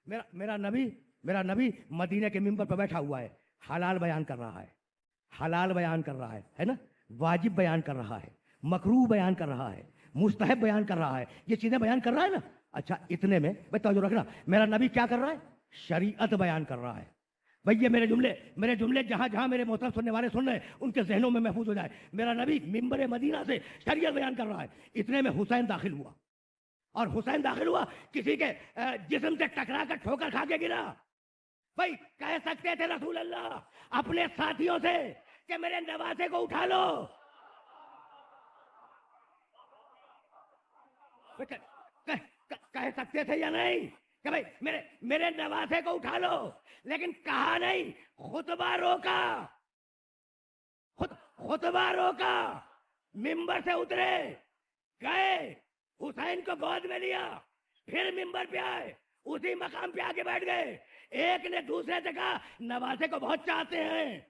मेरा नबी मदीने के मिंबर पर बैठा हुआ है, हलाल बयान कर रहा है, हलाल बयान कर रहा है ना, वाजिब बयान कर रहा है, मकरूह बयान कर रहा है, मुस्तहब बयान कर रहा है, ये चीजें बयान कर रहा है ना। अच्छा, इतने में भाई तवज्जो रखना, मेरा नबी क्या कर रहा है? शरीयत बयान कर रहा है। भाई ये मेरे जुमले जहां जहां मेरे मोहतरम सुनने वाले सुन रहे हैं उनके जहनों में महफूज हो जाए। मेरा नबी मिंबर मदीना से शरीयत बयान कर रहा है। इतने में हुसैन दाखिल हुआ, और हुसैन दाखिल हुआ किसी के जिस्म से टकरा कर ठोकर खा के गिरा। भाई कह सकते थे रसूल अल्लाह अपने साथियों से कि मेरे नवासे को उठा लो, कह सकते थे या नहीं कि भाई मेरे नवासे को उठा लो, लेकिन कहा नहीं, खुतबा रोका, खुतबा रोका, मिंबर से उतरे, गए, हुसैन को गोद में लिया, फिर मिंबर पे आए, उसी मकाम पे आके बैठ गए। एक ने दूसरे से कहा नवासे को बहुत चाहते हैं।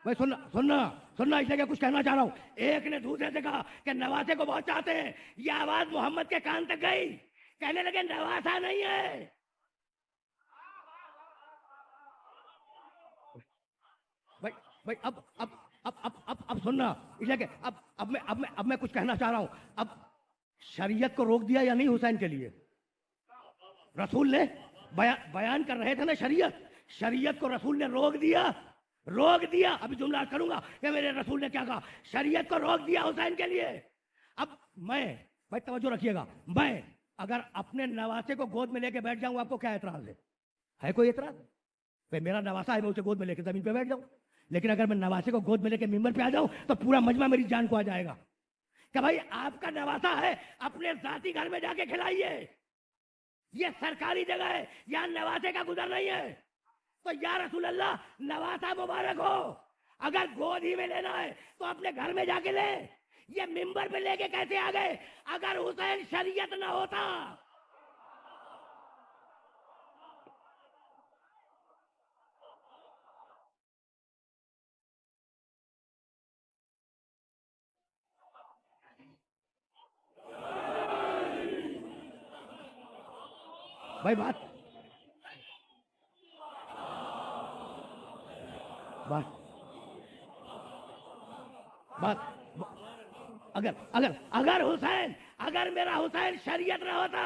भाई सुनना सुनना सुनना, इसलिए कुछ कहना चाह रहा हूं। एक ने दूसरे से कहा कि नवासे को बहुत चाहते हैं। यह आवाज मोहम्मद के कान तक गई, कहने लगे नवासा नहीं है। भाई भाई अब सुनना, इसलिए अब मैं कुछ कहना चाह रहा हूं। अब शरीयत को रोक दिया या नहीं हुसैन के लिए? रसूल ने बयान कर रहे थे ना शरीयत को रसूल ने रोक दिया। अभी जुमला करूंगा कि मेरे रसूल ने क्या कहा। शरीयत को रोक दिया हुसैन के लिए। अब मैं, भाई तवज्जो रखिएगा, मैं अगर अपने नवासे को गोद में लेके बैठ जाऊं, आपको क्या एतराज है कोई एतराज? भाई मेरा नवासा है, मैं उसे गोद में लेके जमीन पे बैठ जाऊं। लेकिन अगर मैं नवासे को गोद में लेके मिंबर पे आ जाऊं तो पूरा मजमा मेरी जान को आ जाएगा कि भाई आपका नवासा है, अपने जाती घर में जाके खिलाइए, ये सरकारी जगह है, यहां नवासे का गुजर नहीं है। तो या रसूल अल्लाह नवासा मुबारक हो, अगर गोद ही में लेना है तो अपने घर में जाके ले, ये मिंबर पे लेके कैसे आ गए? अगर हुसैन शरीयत ना होता, भाई बात बात बात अगर अगर अगर हुसैन अगर मेरा हुसैन शरीयत ना होता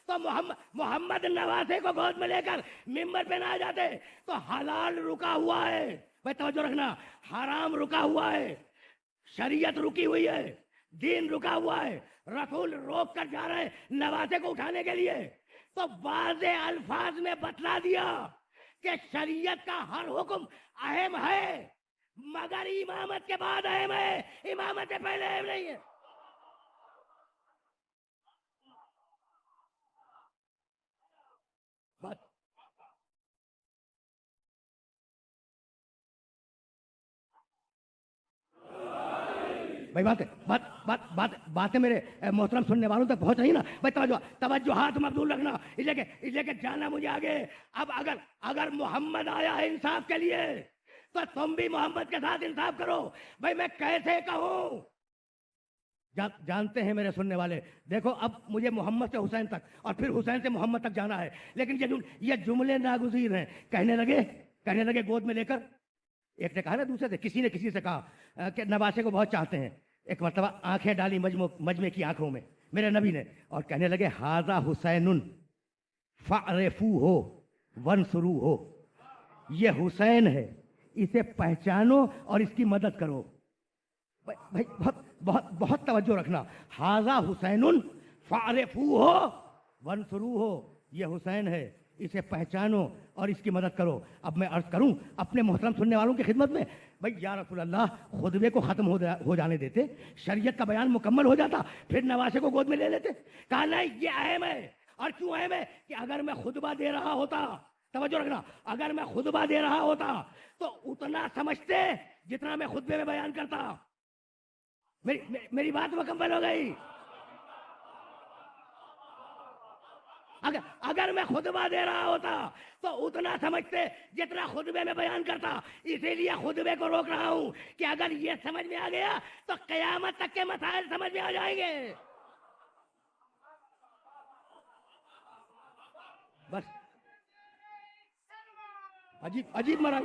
तो मोहम्मद नवासे को गोद में लेकर मिंबर पे ना आ जाते। तो हलाल रुका हुआ है, भाई तवज्जो रखना, हराम रुका हुआ है, शरीयत रुकी हुई है, दीन रुका हुआ है। रसूल रोक कर जा रहे हैं नवासे को उठाने के लिए, तो वाज़े अल्फाज में बतला दिया कि शरीयत का हर हुक्म अहम है, मगर इमामत के बाद अहम है, इमामत से पहले अहम नहीं है। बात भाई बातें मेरे मोहतरम सुनने वालों तक पहुंच रही ना। भाई तवज्जो हाथ मबदूल रखना, इसलिए कि जाना मुझे आगे। अब अगर मोहम्मद आया है इंसाफ के लिए, तो तुम भी मोहम्मद के साथ इंसाफ करो। भाई मैं कैसे कहूं, जानते हैं मेरे सुनने वाले, देखो अब मुझे मोहम्मद से हुसैन तक और फिर हुसैन से मोहम्मद तक जाना है, लेकिन ये जुमले नागुज़ीर हैं। कहने लगे गोद में लेकर, एक ने कहा ना दूसरे से, किसी ने किसी से कहा कि नवासे को बहुत चाहते हैं। एक मरतबा आंखें डाली मजमे की आंखों में मेरे नबी ने, और कहने लगे हाजा हुसैनुन फ़अरिफू हो वंसुरू हो, ये हुसैन है, इसे पहचानो और इसकी मदद करो। भाई बहुत तवज्जो रखना, हाजा हुसैनुन फ़अरिफू हो वंसुरू हो, ये हुसैन है, इसे पहचानो और इसकी मदद करो। अब मैं अर्ज करूं अपने मोहतरम सुनने वालों की खिदमत में, भाई या रसूल अल्लाह खुतबे को खत्म हो जाने देते, शरीयत का बयान मुकम्मल हो जाता, फिर नवासे को गोद में ले लेते। कहा नहीं, ये अहम है। और क्यों अहम है? कि अगर मैं खुतबा दे रहा होता, तवज्जो रखना, अगर मैं खुतबा दे रहा होता तो उतना समझते जितना मैं खुतबे में बयान करता। मेरी बात मुकम्मल हो गई। अगर मैं खुतबा दे रहा होता तो उतना समझते जितना खुतबे में बयान करता। इसीलिए खुतबे को रोक रहा हूं कि अगर ये समझ में आ गया तो कयामत तक के मसाइल समझ में आ जाएंगे। बस अजीब अजीब महाराज